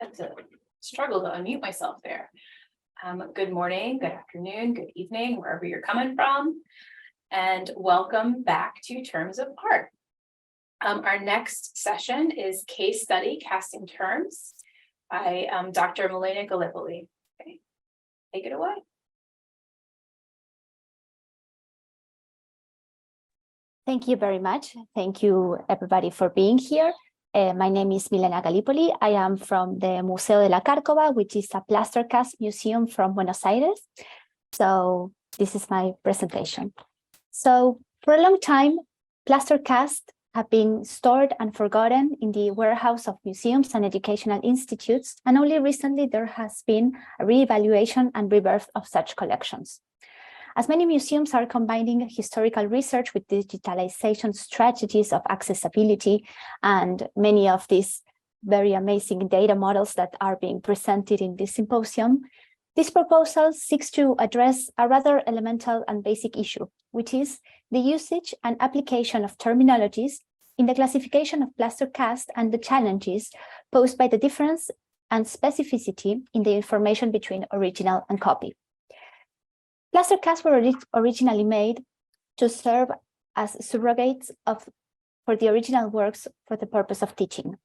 Had to struggle to unmute myself there. Good morning, good afternoon, good evening, wherever you're coming from, and welcome back to Terms of Art. Our next session is Case Study Casting Terms by Dr. Milena Gallipoli. Okay. Take it away. Thank you very much. Thank you, everybody, for being here. My name is Milena Gallipoli. I am from the Museo de la Cárcova, which is a plaster cast museum from Buenos Aires. So this is my presentation. So for a long time, plaster casts have been stored and forgotten in the warehouse of museums and educational institutes, and only recently there has been a reevaluation and rebirth of such collections. As many museums are combining historical research with digitalization strategies of accessibility, and many of these very amazing data models that are being presented in this symposium, this proposal seeks to address a rather elemental and basic issue, which is the usage and application of terminologies in the classification of plaster cast and the challenges posed by the difference and specificity in the information between original and copy. Plaster casts were originally made to serve as surrogates for the original works for the purpose of teaching.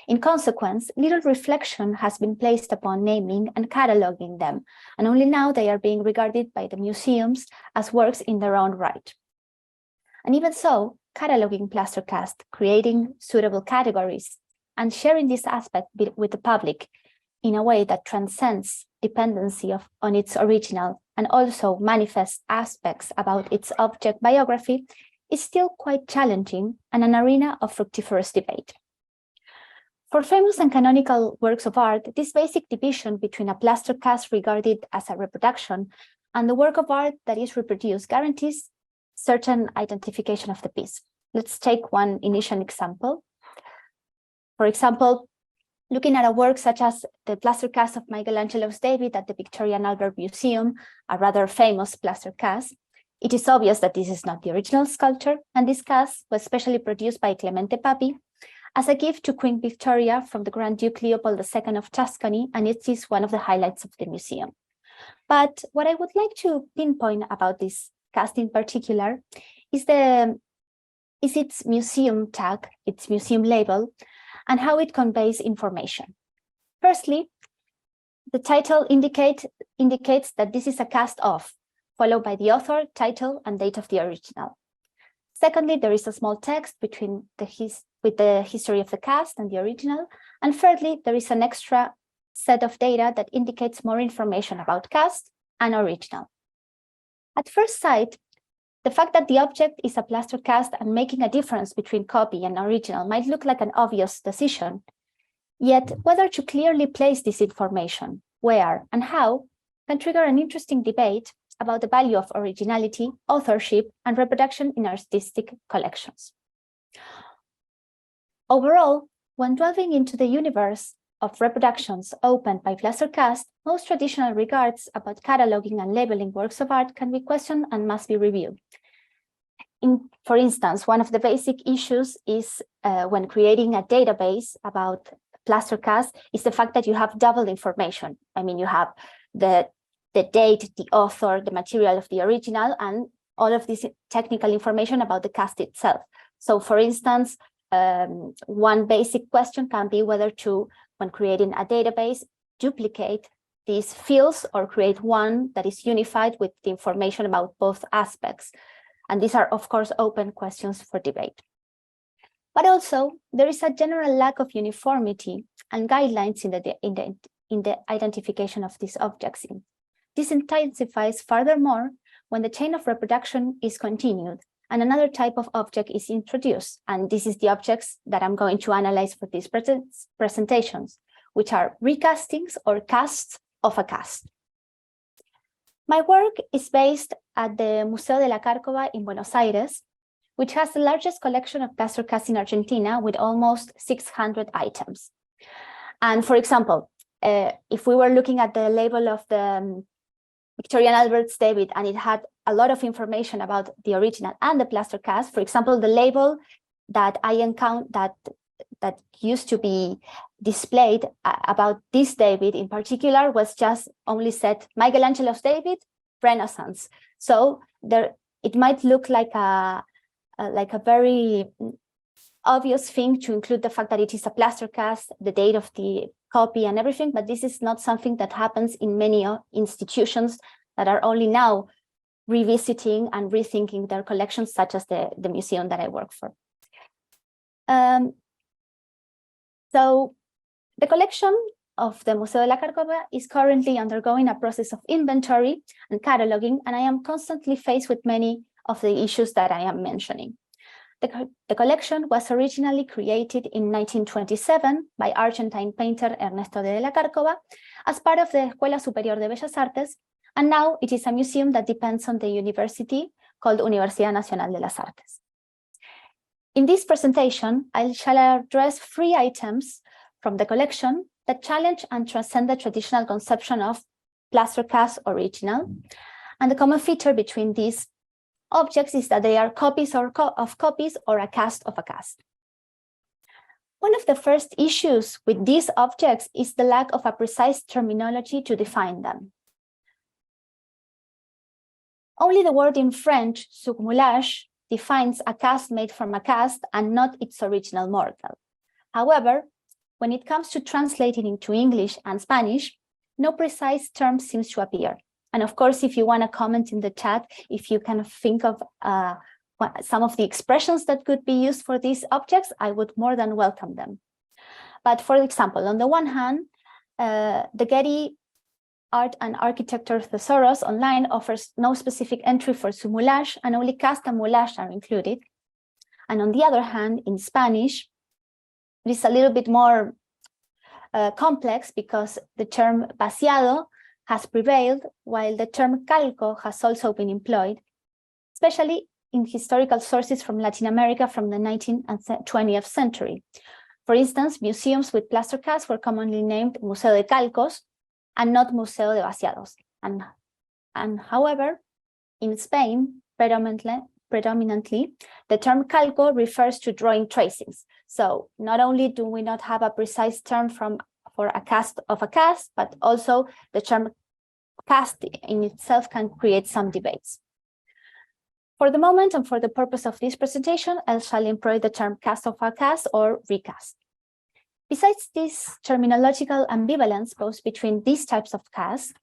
In consequence, little reflection has been placed upon naming and cataloging them, and only now they are being regarded by the museums as works in their own right. And even so, cataloging plaster casts, creating suitable categories, and sharing this aspect with the public in a way that transcends dependency on its original and also manifests aspects about its object biography is still quite challenging and an arena of fructiferous debate. For famous and canonical works of art, this basic division between a plaster cast regarded as a reproduction and the work of art that is reproduced guarantees certain identification of the piece. Let's take one initial example. For example, looking at a work such as the plaster cast of Michelangelo's David at the Victoria and Albert Museum, a rather famous plaster cast, it is obvious that this is not the original sculpture, and this cast was specially produced by Clemente Papi as a gift to Queen Victoria from the Grand Duke Leopold II of Tuscany, and it is one of the highlights of the museum. But what I would like to pinpoint about this cast in particular is its museum tag, its museum label, and how it conveys information. Firstly, the title indicates that this is a cast of, followed by the author, title, and date of the original. Secondly, there is a small text with the history of the cast and the original. And thirdly, there is an extra set of data that indicates more information about cast and original. At first sight, the fact that the object is a plaster cast and making a difference between copy and original might look like an obvious decision. Yet, whether to clearly place this information, where and how, can trigger an interesting debate about the value of originality, authorship, and reproduction in artistic collections. Overall, when delving into the universe of reproductions opened by plaster cast, most traditional regards about cataloging and labeling works of art can be questioned and must be reviewed. For instance, one of the basic issues is when creating a database about plaster cast is the fact that you have double information. I mean, you have the date, the author, the material of the original, and all of this technical information about the cast itself. So for instance, one basic question can be whether to, when creating a database, duplicate these fields or create one that is unified with the information about both aspects. And these are, of course, open questions for debate. But also, there is a general lack of uniformity and guidelines in the identification of these objects. This intensifies furthermore when the chain of reproduction is continued and another type of object is introduced. And this is the objects that I'm going to analyze for these presentations, which are recastings or casts of a cast. My work is based at the Museo de la Cárcova in Buenos Aires, which has the largest collection of plaster casts in Argentina with almost 600 items. And for example, if we were looking at the label of the Victoria and Albert's David and it had a lot of information about the original and the plaster cast, for example, the label that that used to be displayed about this David in particular was just only said Michelangelo's David, Renaissance. So it might look like a very obvious thing to include the fact that it is a plaster cast, the date of the copy and everything, but this is not something that happens in many institutions that are only now revisiting and rethinking their collections, such as the museum that I work for. So the collection of the Museo de la Cárcova is currently undergoing a process of inventory and cataloging, and I am constantly faced with many of the issues that I am mentioning. The collection was originally created in 1927 by Argentine painter Ernesto de la Cárcova as part of the Escuela Superior de Bellas Artes, and now it is a museum that depends on the university called Universidad Nacional de las Artes. In this presentation, I shall address 3 items from the collection that challenge and transcend the traditional conception of plaster cast original. And the common feature between these objects is that they are copies of copies or a cast of a cast. One of the first issues with these objects is the lack of a precise terminology to define them. Only the word in French, surmoulage, defines a cast made from a cast and not its original mortal. However, when it comes to translating into English and Spanish, no precise term seems to appear. And of course, if you want to comment in the chat, if you can think of some of the expressions that could be used for these objects, I would more than welcome them. But for example, on the one hand, the Getty Art and Architecture Thesaurus online offers no specific entry for surmoulage, and only cast and moulage are included. And on the other hand, in Spanish, it is a little bit more complex because the term vaciado has prevailed, while the term calco has also been employed, especially in historical sources from Latin America from the 19th and 20th century. For instance, museums with plaster casts were commonly named Museo de Calcos and not Museo de Vaciados. And however, in Spain, predominantly, the term calco refers to drawing tracings. So not only do we not have a precise term for a cast of a cast, but also the term cast in itself can create some debates. For the moment and for the purpose of this presentation, I shall employ the term cast of a cast or recast. Besides this terminological ambivalence posed between these types of casts,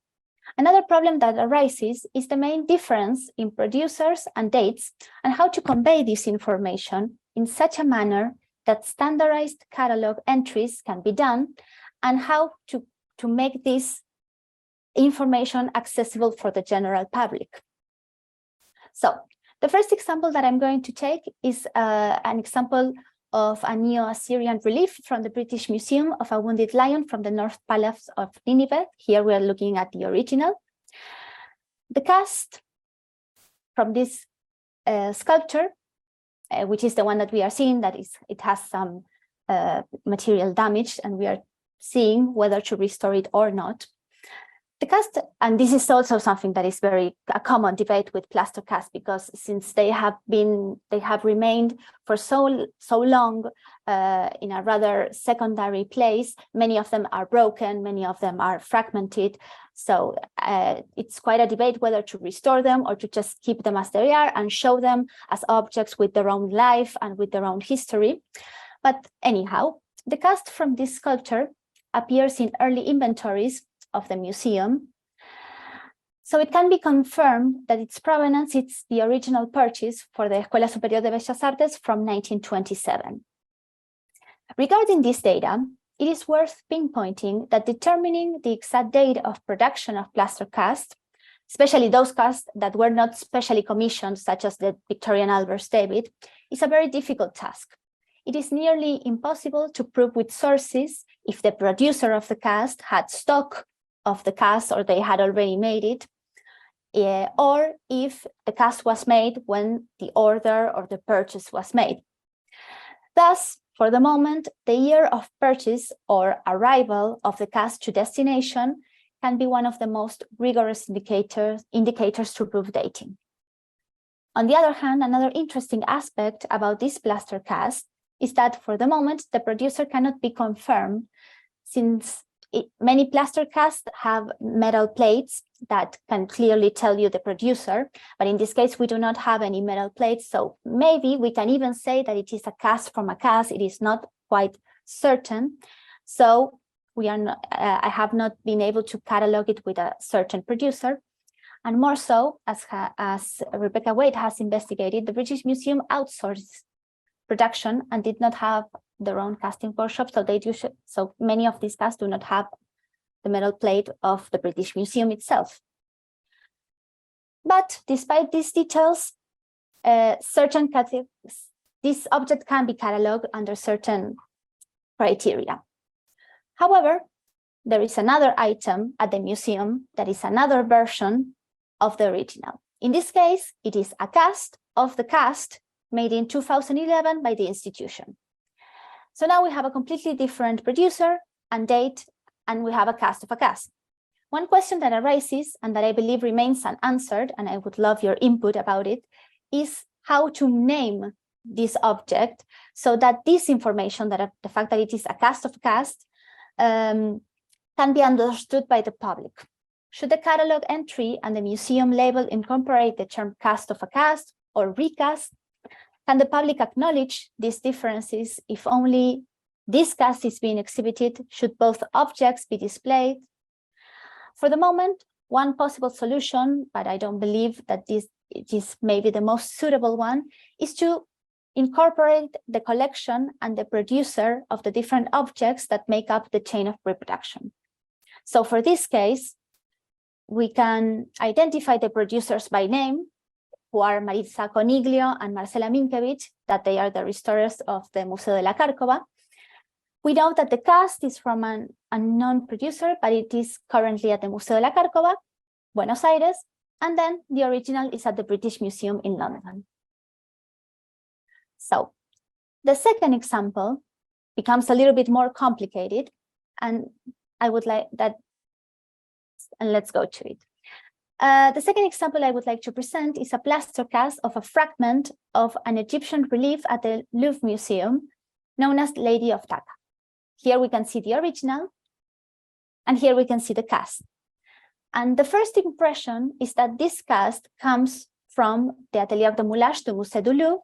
another problem that arises is the main difference in producers and dates and how to convey this information in such a manner that standardized catalog entries can be done, and how to make this information accessible for the general public. So the first example that I'm going to take is an example of a Neo-Assyrian relief from the British Museum of a wounded lion from the North Palace of Nineveh. Here we are looking at the original. The cast from this sculpture, which is the one that we are seeing, it has some material damage, and we are seeing whether to restore it or not. The cast, and this is also something that is a common debate with plaster casts, because since they have remained for so long in a rather secondary place, many of them are broken, many of them are fragmented. So it's quite a debate whether to restore them or to just keep them as they are and show them as objects with their own life and with their own history. But anyhow, the cast from this sculpture appears in early inventories of the museum. So it can be confirmed that its provenance is the original purchase for the Escuela Superior de Bellas Artes from 1927. Regarding this data, it is worth pinpointing that determining the exact date of production of plaster casts, especially those casts that were not specially commissioned, such as the Victorian Albert's David, is a very difficult task. It is nearly impossible to prove with sources if the producer of the cast had stock of the cast or they had already made it, or if the cast was made when the order or the purchase was made. Thus, for the moment, the year of purchase or arrival of the cast to destination can be one of the most rigorous indicators to prove dating. On the other hand, another interesting aspect about this plaster cast is that for the moment, the producer cannot be confirmed, since many plaster casts have metal plates that can clearly tell you the producer, but in this case, we do not have any metal plates, so maybe we can even say that it is a cast from a cast. It is not quite certain, so we are not, I have not been able to catalog it with a certain producer. And more so, as Rebecca Wade has investigated, the British Museum outsourced production and did not have their own casting workshop, so many of these casts do not have the metal plate of the British Museum itself. But despite these details, this object can be cataloged under certain criteria. However, there is another item at the museum that is another version of the original. In this case, it is a cast of the cast made in 2011 by the institution. So now we have a completely different producer and date, and we have a cast of a cast. One question that arises, and that I believe remains unanswered, and I would love your input about it, is how to name this object so that this information, that the fact that it is a cast of a cast, can be understood by the public. Should the catalog entry and the museum label incorporate the term cast of a cast or recast? Can the public acknowledge these differences if only this cast is being exhibited? Should both objects be displayed? For the moment, one possible solution, but I don't believe that it is maybe the most suitable one, is to incorporate the collection and the producer of the different objects that make up the chain of reproduction. So for this case, we can identify the producers by name, who are Maritza Coniglio and Marcela Minkiewicz, that they are the restorers of the Museo de la Cárcova. We know that the cast is from an unknown producer, but it is currently at the Museo de la Cárcova, Buenos Aires, and then the original is at the British Museum in London. So the second example becomes a little bit more complicated, and I would like that, and let's go to it. The second example I would like to present is a plaster cast of a fragment of an Egyptian relief at the Louvre Museum, known as Lady of Taka. Here we can see the original, and here we can see the cast. And the first impression is that this cast comes from the Atelier de Moulage du Musée du Louvre.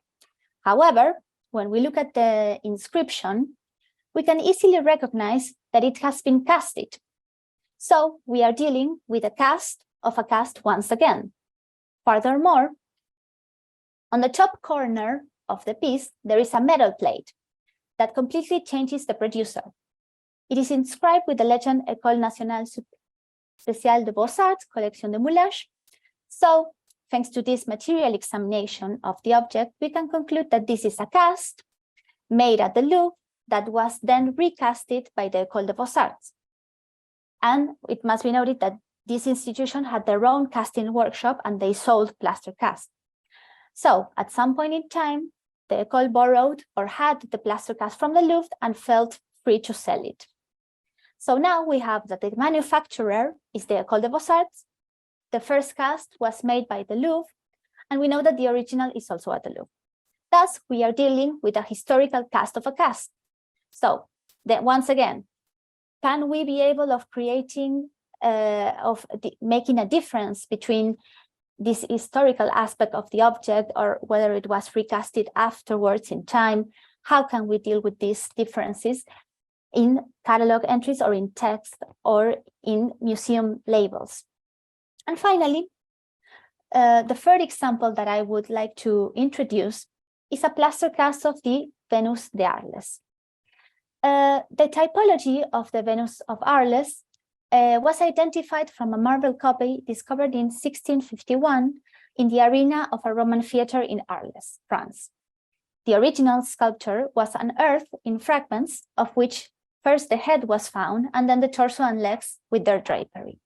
However, when we look at the inscription, we can easily recognize that it has been casted. So we are dealing with a cast of a cast once again. Furthermore, on the top corner of the piece, there is a metal plate that completely changes the producer. It is inscribed with the legend École Nationale Spéciale de Beaux-Arts, Collection de Moulage. So, thanks to this material examination of the object, we can conclude that this is a cast made at the Louvre that was then recasted by the École de Beaux-Arts. And it must be noted that this institution had their own casting workshop and they sold plaster casts. So at some point in time, the École borrowed or had the plaster cast from the Louvre and felt free to sell it. So now we have that the manufacturer is the École de Beaux-Arts. The first cast was made by the Louvre, and we know that the original is also at the Louvre. Thus, we are dealing with a historical cast of a cast. So once again, can we be able of creating making a difference between this historical aspect of the object or whether it was recasted afterwards in time? How can we deal with these differences in catalog entries or in text or in museum labels? And finally, the third example that I would like to introduce is a plaster cast of the Venus de Arles. The typology of the Venus of Arles was identified from a marble copy discovered in 1651 in the arena of a Roman theater in Arles, France. The original sculpture was unearthed in fragments, of which first the head was found and then the torso and legs with their drapery.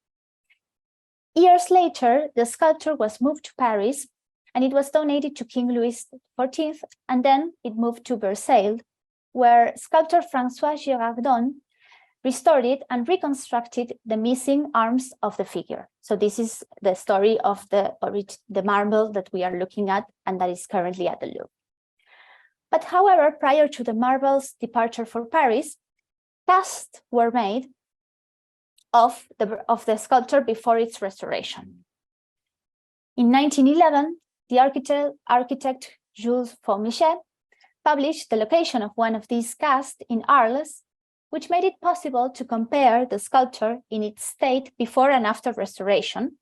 Years later, the sculpture was moved to Paris and it was donated to King Louis XIV, and then it moved to Versailles, where sculptor François Girardon restored it and reconstructed the missing arms of the figure. So this is the story of the marble that we are looking at and that is currently at the Louvre. But however, prior to the marble's departure for Paris, casts were made of the sculpture before its restoration. In 1911, the architect Jules Faumiget published the location of one of these casts in Arles, which made it possible to compare the sculpture in its state before and after restoration.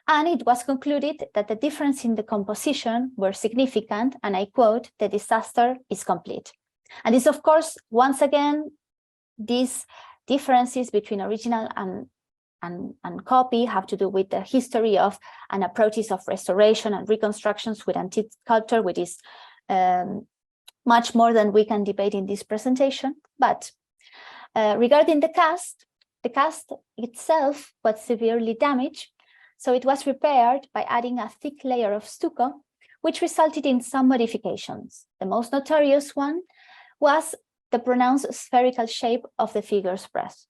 And it was concluded that the difference in the composition were significant, and I quote, "The disaster is complete." And this, of course, once again, these differences between original and copy have to do with the history of and approaches of restoration and reconstructions with antique sculpture, which is much more than we can debate in this presentation. But regarding the cast itself was severely damaged, so it was repaired by adding a thick layer of stucco, which resulted in some modifications. The most notorious one was the pronounced spherical shape of the figure's breast.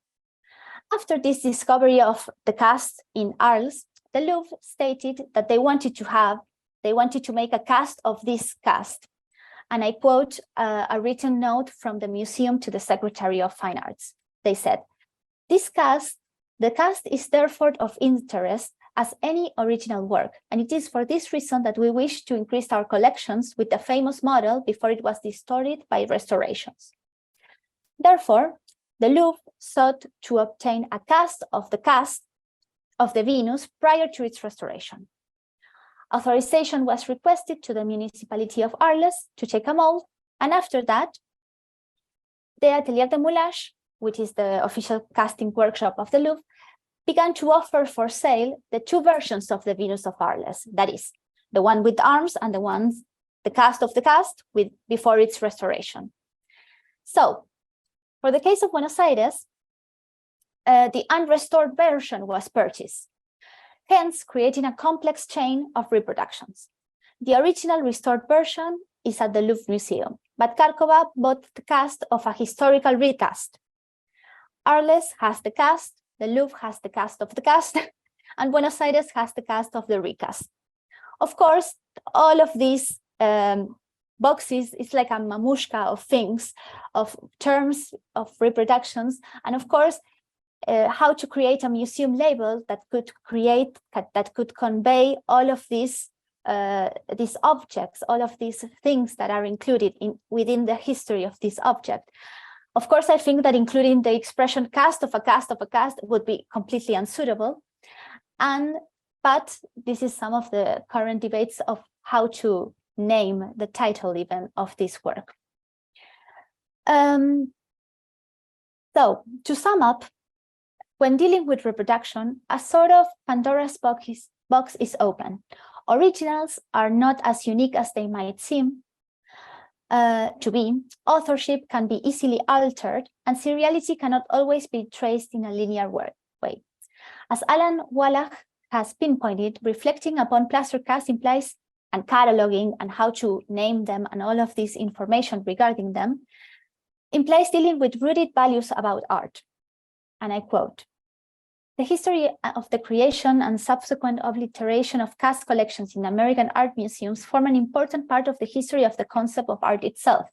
After this discovery of the cast in Arles, the Louvre stated that they wanted to make a cast of this cast. And I quote a written note from the museum to the Secretary of Fine Arts. They said, the cast is therefore of interest as any original work, and it is for this reason that we wish to increase our collections with the famous model before it was distorted by restorations. Therefore, the Louvre sought to obtain a cast of the Venus prior to its restoration. Authorization was requested to the municipality of Arles to take a mold, and after that, the Atelier de Moulage, which is the official casting workshop of the Louvre, began to offer for sale the two versions of the Venus of Arles, that is, the one with arms and the cast of the cast before its restoration. So, for the case of Buenos Aires, the unrestored version was purchased, hence creating a complex chain of reproductions. The original restored version is at the Louvre Museum, but Cárcova bought the cast of a historical recast. Arles has the cast, the Louvre has the cast of the cast, and Buenos Aires has the cast of the recast. Of course, all of these boxes is like a mamushka of things, of terms, of reproductions, and of course, how to create a museum label that could convey all of these objects, all of these things that are included within the history of this object. Of course, I think that including the expression cast of a cast of a cast would be completely unsuitable. But this is some of the current debates of how to name the title even of this work. So to sum up, when dealing with reproduction, a sort of Pandora's box is open. Originals are not as unique as they might seem to be. Authorship can be easily altered, and seriality cannot always be traced in a linear way. As Alan Wallach has pinpointed, reflecting upon plaster casts implies and cataloging and how to name them and all of this information regarding them implies dealing with rooted values about art. And I quote, "The history of the creation and subsequent obliteration of cast collections in American art museums form an important part of the history of the concept of art itself,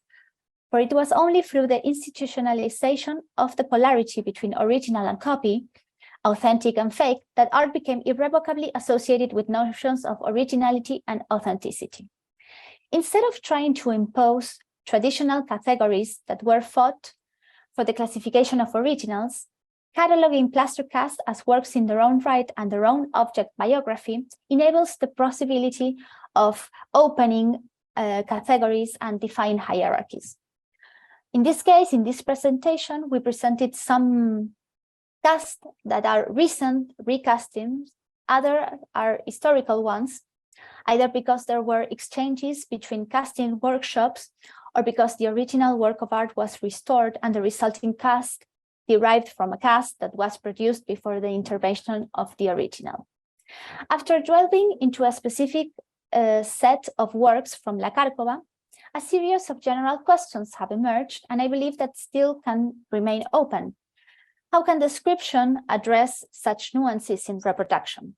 for it was only through the institutionalization of the polarity between original and copy, authentic and fake, that art became irrevocably associated with notions of originality and authenticity. Instead of trying to impose traditional categories that were fought for the classification of originals, cataloging plaster casts as works in their own right and their own object biography enables the possibility of opening categories and define hierarchies. In this case, in this presentation, we presented some casts that are recent recastings, other are historical ones, either because there were exchanges between casting workshops or because the original work of art was restored and the resulting cast derived from a cast that was produced before the intervention of the original. After delving into a specific set of works from La Cárcova, a series of general questions have emerged, and I believe that still can remain open. How can description address such nuances in reproduction?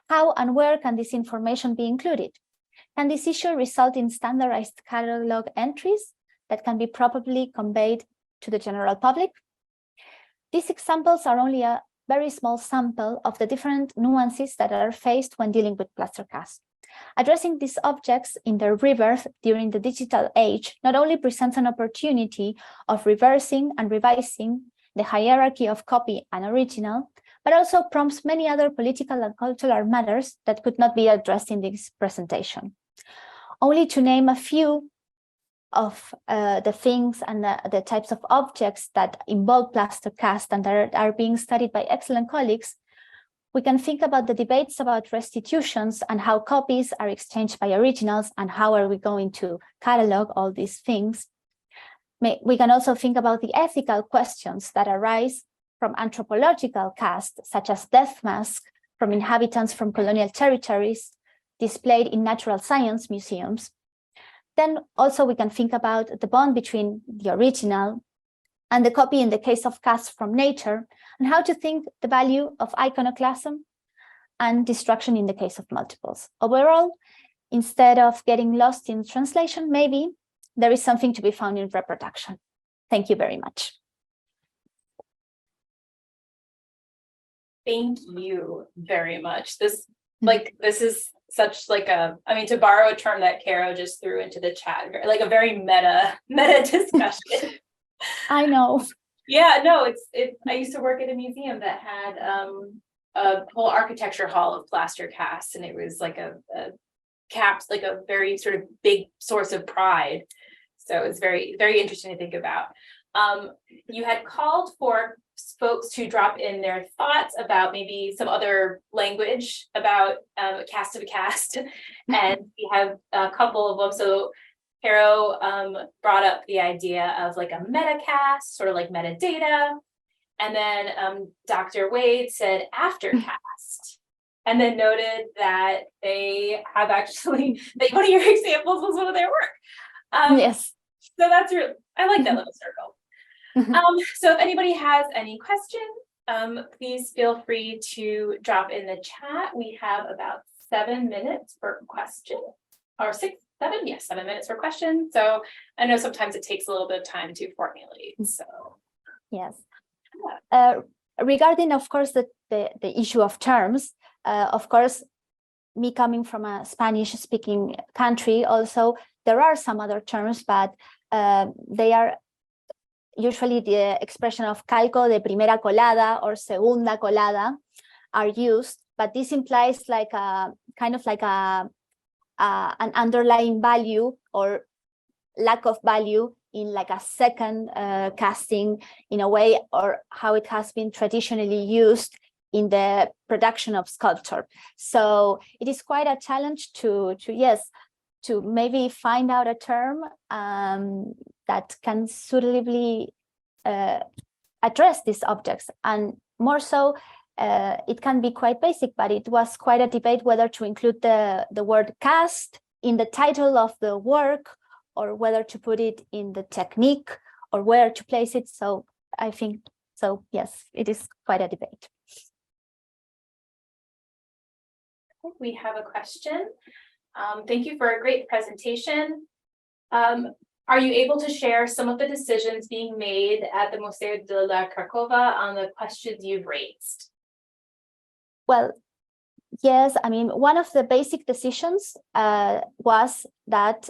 How and where can this information be included? Can this issue result in standardized catalog entries that can be properly conveyed to the general public? These examples are only a very small sample of the different nuances that are faced when dealing with plaster casts. Addressing these objects in their rebirth during the digital age not only presents an opportunity of reversing and revising the hierarchy of copy and original, but also prompts many other political and cultural matters that could not be addressed in this presentation. Only to name a few of the things and the types of objects that involve plaster cast and that are being studied by excellent colleagues, we can think about the debates about restitutions and how copies are exchanged by originals and how are we going to catalog all these things. We can also think about the ethical questions that arise from anthropological casts, such as death masks from inhabitants from colonial territories displayed in natural science museums. Then also we can think about the bond between the original and the copy in the case of casts from nature, and how to think the value of iconoclasm and destruction in the case of multiples. Overall, instead of getting lost in translation, maybe there is something to be found in reproduction. Thank you very much. Thank you very much. This is such like a, I mean, to borrow a term that Caro just threw into the chat, like a very meta discussion. I know. Yeah, no, I used to work at a museum that had a whole architecture hall of plaster casts, and it was like a very sort of big source of pride. So it's very, very interesting to think about. You had called for folks to drop in their thoughts about maybe some other language about cast of a cast, and we have a couple of them. So Caro brought up the idea of like a metacast, sort of like metadata, and then Dr. Wade said aftercast, and then noted that they have actually, one of your examples was one of their work. Yes. So that's really, I like that little circle. So if anybody has any questions, please feel free to drop in the chat. We have about 7 minutes for questions, or 7 minutes for questions. So I know sometimes it takes a little bit of time to formulate. So yes. Regarding, of course, the issue of terms, of course, me coming from a Spanish-speaking country, also there are some other terms, but they are usually the expression of calco de primera colada or segunda colada are used, but this implies like a kind of like an underlying value or lack of value in like a second casting in a way, or how it has been traditionally used in the production of sculpture. So it is quite a challenge to maybe find out a term that can suitably address these objects. And more so, it can be quite basic, but it was quite a debate whether to include the word cast in the title of the work, or whether to put it in the technique, or where to place it. So I think, so yes, it is quite a debate. We have a question. Thank you for a great presentation. Are you able to share some of the decisions being made at the Museo de la Cárcova on the questions you've raised? Well, yes, I mean, one of the basic decisions was that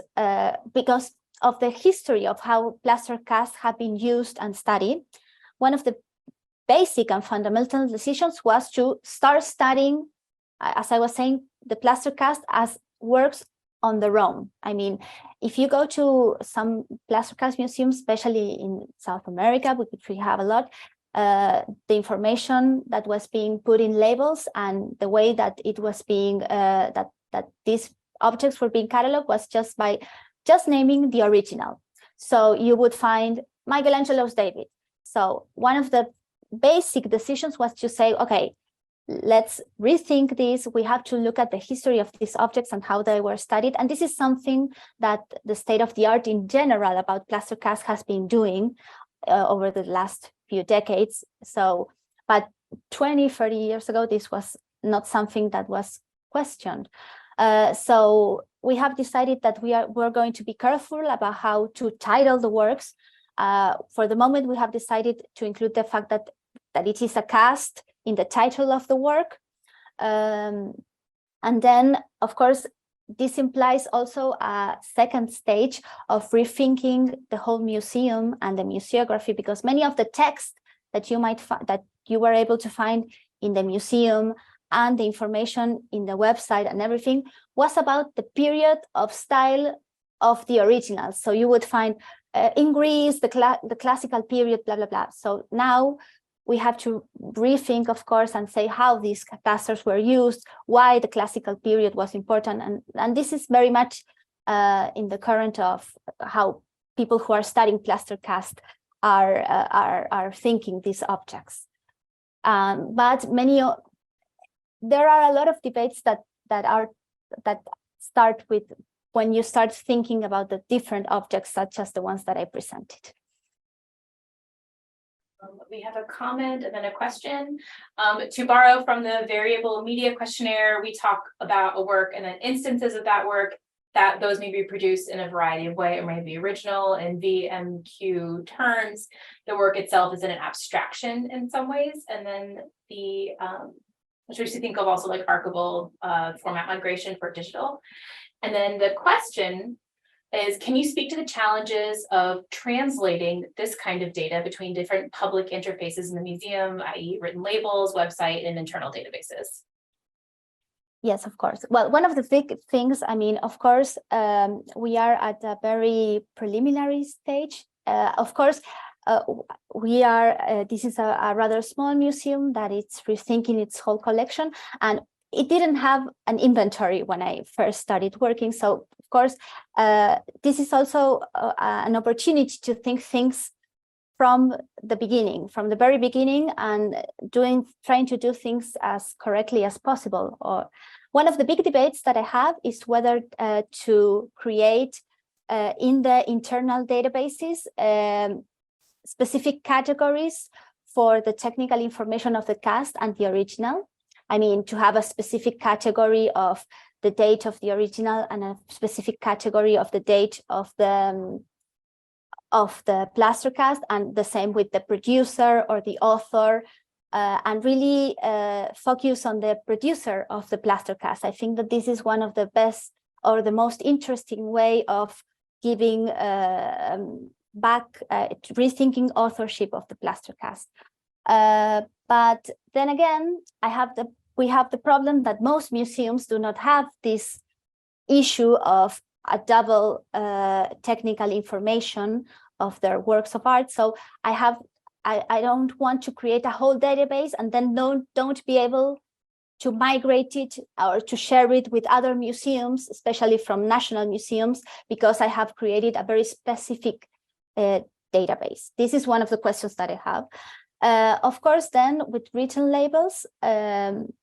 because of the history of how plaster casts have been used and studied, one of the basic and fundamental decisions was to start studying, as I was saying, the plaster cast as works on their own. I mean, if you go to some plaster cast museums, especially in South America, which we have a lot, the information that was being put in labels and the way that it was being that these objects were being cataloged was just by naming the original. So you would find Michelangelo's David. So one of the basic decisions was to say, okay, let's rethink this. We have to look at the history of these objects and how they were studied. And this is something that the state of the art in general about plaster cast has been doing over the last few decades. So, but 20, 30 years ago, this was not something that was questioned. So we have decided that we're going to be careful about how to title the works. For the moment, we have decided to include the fact that it is a cast in the title of the work. And then, of course, this implies also a second stage of rethinking the whole museum and the museography, because many of the text that you were able to find in the museum and the information in the website and everything was about the period of style of the original. So you would find in Greece, the classical period, blah, blah, blah. So now we have to rethink, of course, and say how these plasters were used, why the classical period was important. And this is very much in the current of how people who are studying plaster cast are thinking these objects. But there are a lot of debates that start with when you start thinking about the different objects, such as the ones that I presented. We have a comment and then a question. To borrow from the variable media questionnaire, we talk about a work and then instances of that work, that those may be produced in a variety of ways. It may be original in VMQ terms. The work itself is in an abstraction in some ways. And then the, which we think of also like archival format migration for digital. And then the question is, can you speak to the challenges of translating this kind of data between different public interfaces in the museum, i.e. written labels, website, and internal databases? Yes, of course. Well, one of the big things, I mean, of course, we are at a very preliminary stage. Of course, this is a rather small museum that it's rethinking its whole collection, and it didn't have an inventory when I first started working. So, of course, this is also an opportunity to think things from the very beginning, and trying to do things as correctly as possible. Or one of the big debates that I have is whether to create in the internal databases specific categories for the technical information of the cast and the original. I mean, to have a specific category of the date of the original and a specific category of the date of the plaster cast, and the same with the producer or the author, and really focus on the producer of the plaster cast. I think that this is one of the best or the most interesting way of giving rethinking authorship of the plaster cast. But then again, we have the problem that most museums do not have this issue of a double technical information of their works of art. So I don't want to create a whole database and then don't be able to migrate it or to share it with other museums, especially from national museums, because I have created a very specific database. This is one of the questions that I have. Of course, then with written labels and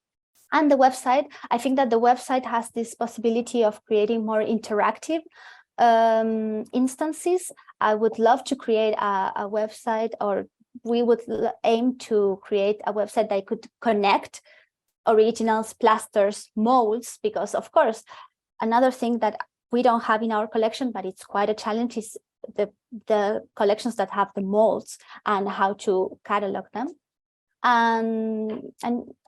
the website, I think that the website has this possibility of creating more interactive instances. I would love to create a website, or we would aim to create a website that could connect originals, plasters, molds, because of course, another thing that we don't have in our collection, but it's quite a challenge, is the collections that have the molds and how to catalog them. And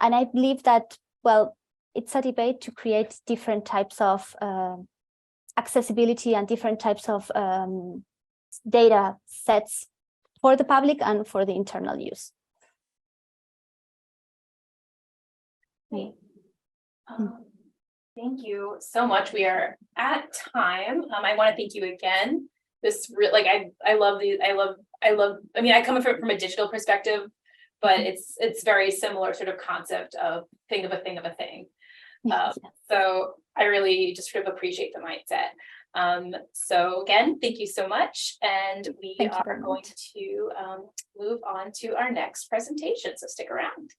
I believe that, well, it's a debate to create different types of accessibility and different types of data sets for the public and for the internal use. Thank you so much. We are at time. I want to thank you again. This I love these. I mean, I come from a digital perspective, but it's very similar sort of concept of think of a thing of a thing. So I really just sort of appreciate the mindset. So again, thank you so much. And we are going to move on to our next presentation. So stick around.